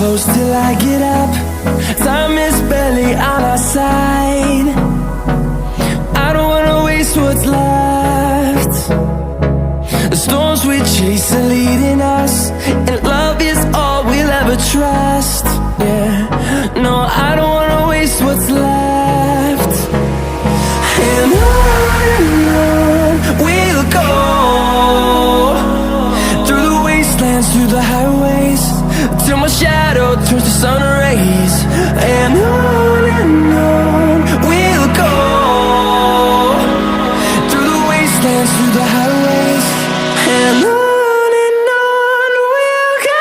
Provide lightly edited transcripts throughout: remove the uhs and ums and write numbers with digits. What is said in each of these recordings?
close till I get up. Time is barely on our side. I don't wanna waste what's left. The storms we chase are leading us, and love is all we'll ever trust. Yeah, no, I don't wanna waste what's left. And on we'll go, through the wastelands, through the highways, till my shadow turns to sun rays. And on we'll go, through the wastelands, through the highways, and on we'll go.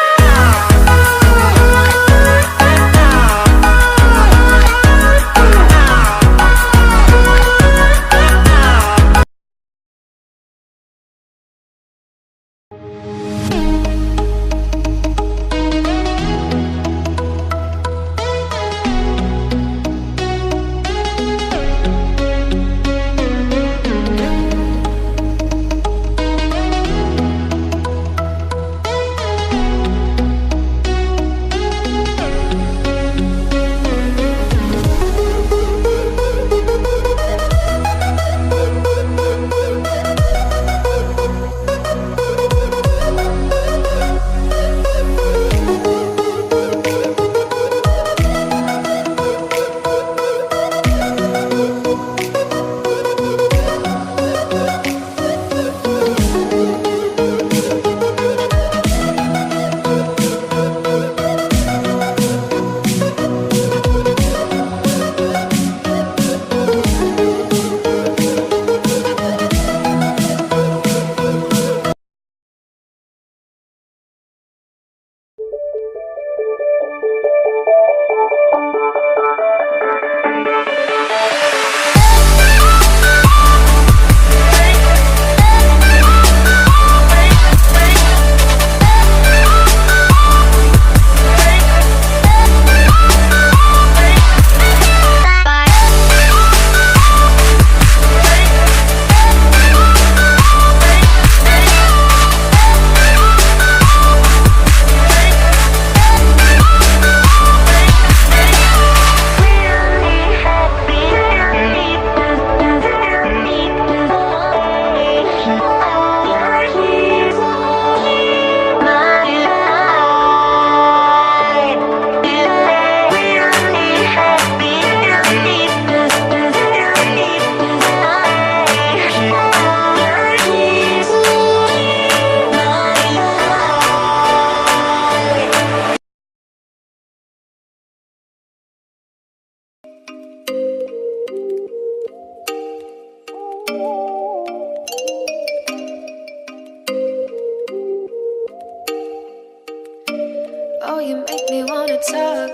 Oh, you make me wanna talk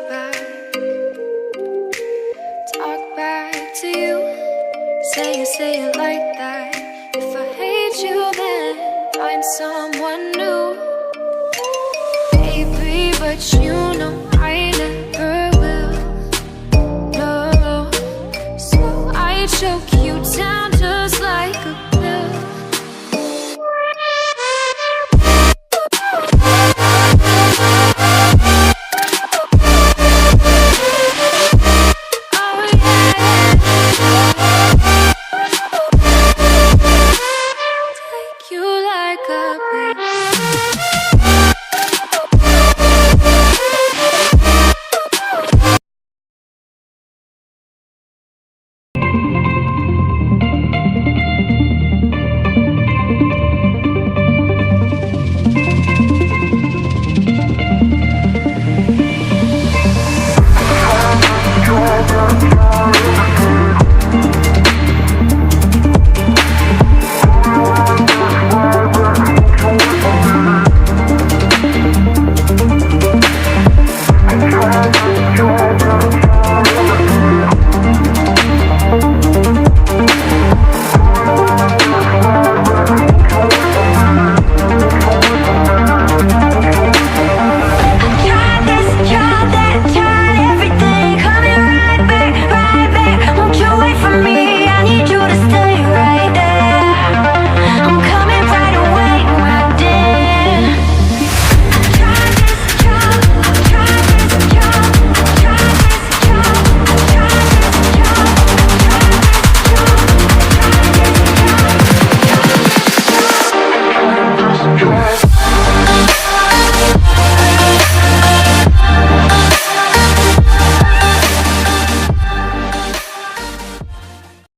back to you. Say it like that. If I hate you, then find someone new. Baby, but you